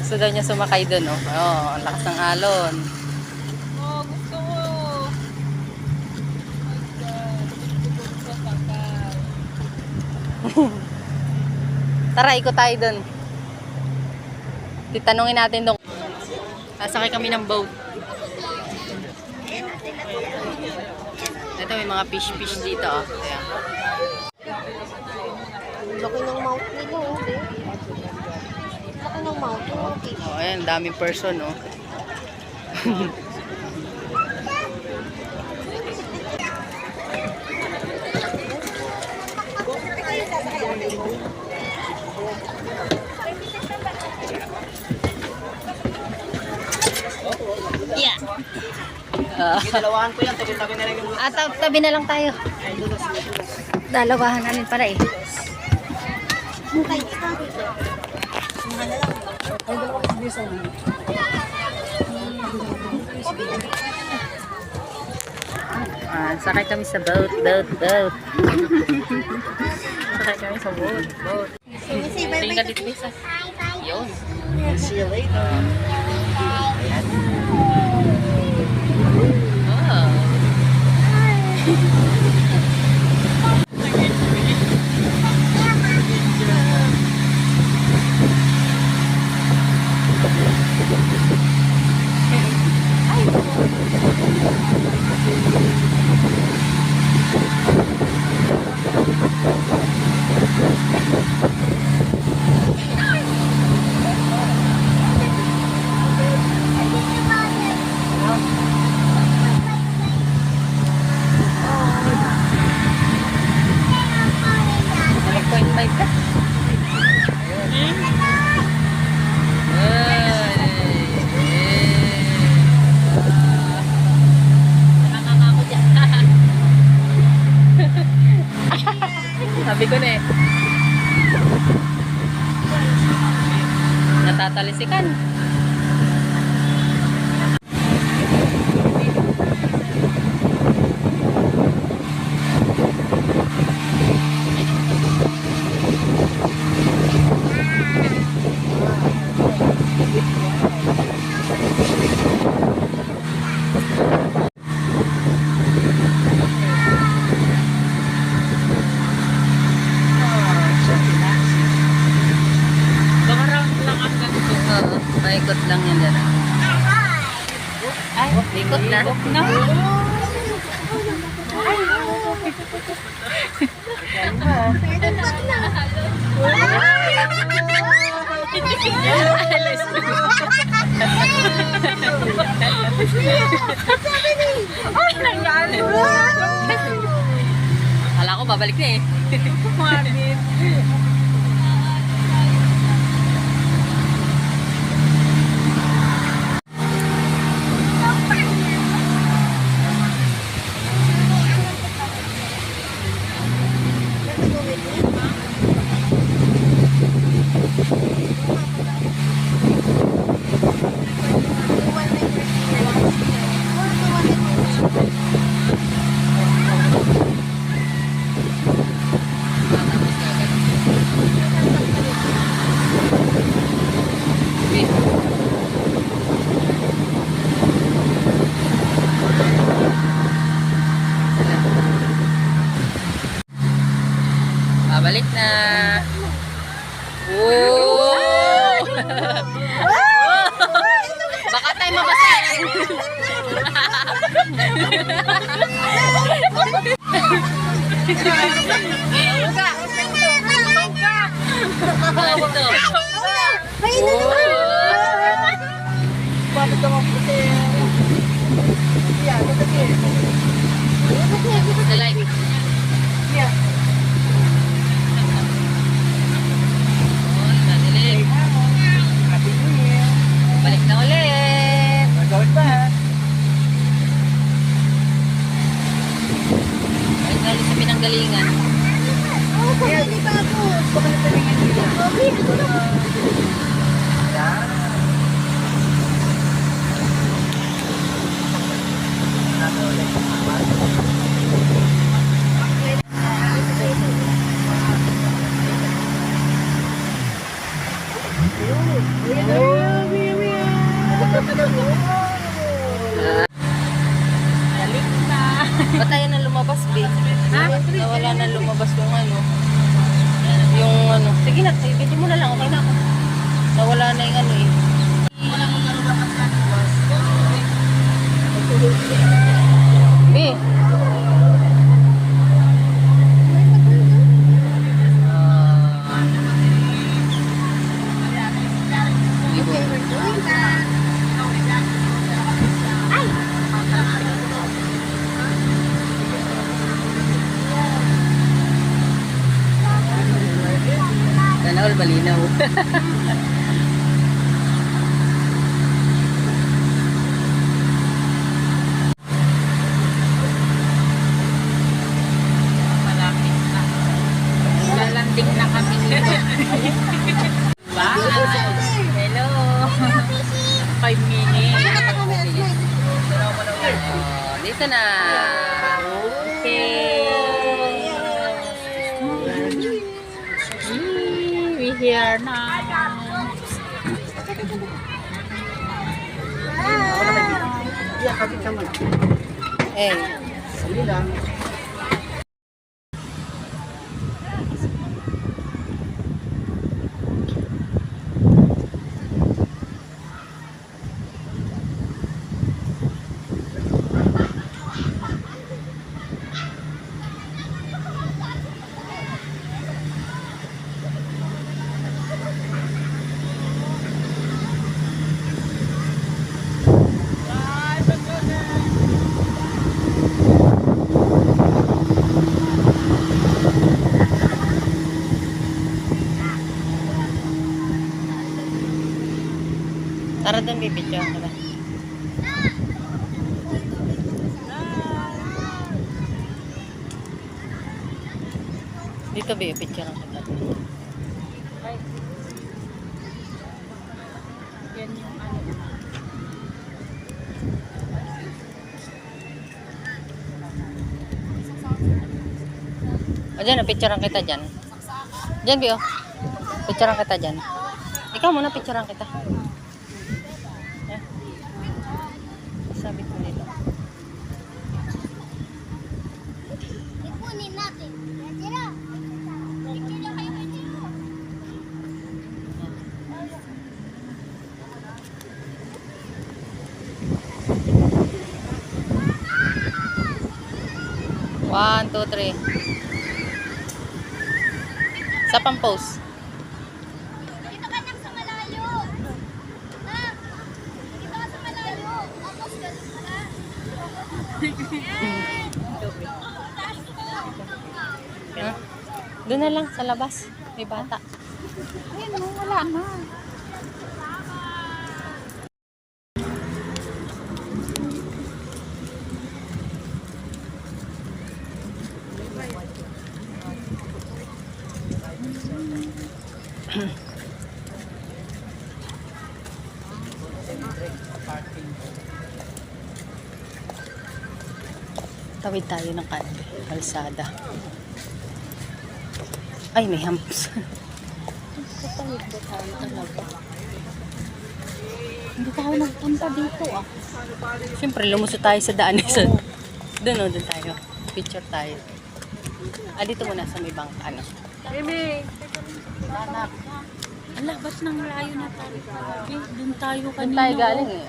Gusto daw niya sumakay doon, oh. Oh, ang lakas ng alon. Oh, gusto ko. Oh my God. Tara, ikot tayo doon. Titanungin natin doon. Sasakay kami ng boat. Ito, may mga fish dito, oh. Ayan. Laki ng mouth nila, oh. Laki ng mouth, oh. Oh, ayan, daming person, oh. Yeah. Dalawahan ko yan, tabi-tabi na lang yung Tabi na lang tayo. Dalawahan namin para eh. Sakay kami sa boat. Sakay kami sa boat. Tingin ka dito, Lisa. Yun. see you later. Oh. Nag-point 5 ka? Sabi ko na eh. Natatalisikan. Maikot lang yan dyan. Ay, ikot na. No. Akala ko babalik na eh. Balik na. Oh! Baka tayo mabasahin. Bakit naman puti? Yeah, look at this. The light. Yeah. Happy New Year. Balik na ulit. Going back. Balik na ulit sa pinanggalingan. Oh, pabili pa ako. Bakit natingin nila? Pabili ako na. Yan. Ayun. Balik na. Ba't tayo na lumabas, babe? Ha? Nawala na lumabas yung ano. Yung ano. Sige na, video mo na lang. Okay na ako. Nawala na yung ano eh. Be. Sana all malinaw. Malapit na. Lalanding na kami. Bye. Hello. 5 minutes. Dito na. Okay. We here now. Eh. Tara doon, bibidyo ako na. Dito, bibidyo ako na. Yan yung ano. O dyan, picturean kita dyan. Dyan, Bio. Picturean kita dyan. Ikaw muna, picturean kita. Yan. Sabit mo nila. Ipunin natin. Tira. Tira kayo dito. One, two, three. Sa pang pose. Dito ka nang sa malayo. Ha? Dito ka sa malayo. Tapos ganun ka na. Ha? Doon na lang sa labas. May bata. Ayun, wala na. Tawid tayo ng kalsada. Ay, may humps. Tawid ba tayo talaga? Hindi tayo nagpunta dito ah. Siyempre, lumusot tayo sa daan. Doon o, doon tayo. Picture tayo. Dito muna sa may bangka. Ano? Anak. Ala, ba't nang layo na tayo? Doon tayo Doon kanina. tayo galing eh.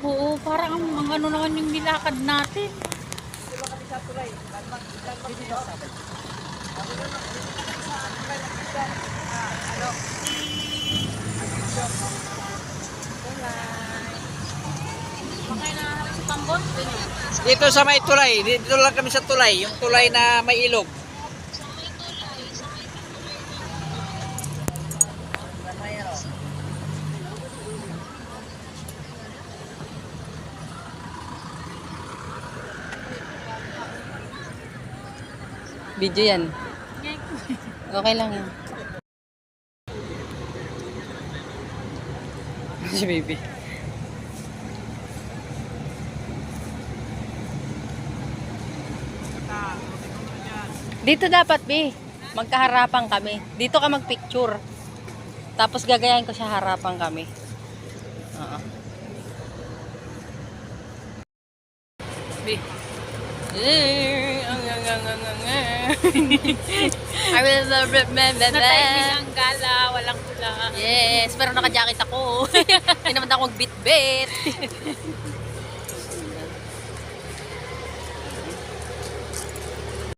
Oo, parang ang ano naman yung nilakad natin. Dito sa may tulay, dito lang kami sa tulay, yung tulay na may ilog. Video yan. Okay lang yan. Si baby. Dito dapat, B. Magkaharapan kami. Dito ka magpicture. Tapos gagayahin ko siya harapan kami. Oo. Bi. I will remember. Na timing ang gala, walang pula. Yes, pero naka-jacket ako. Hindi naman ako mag-bit-bit.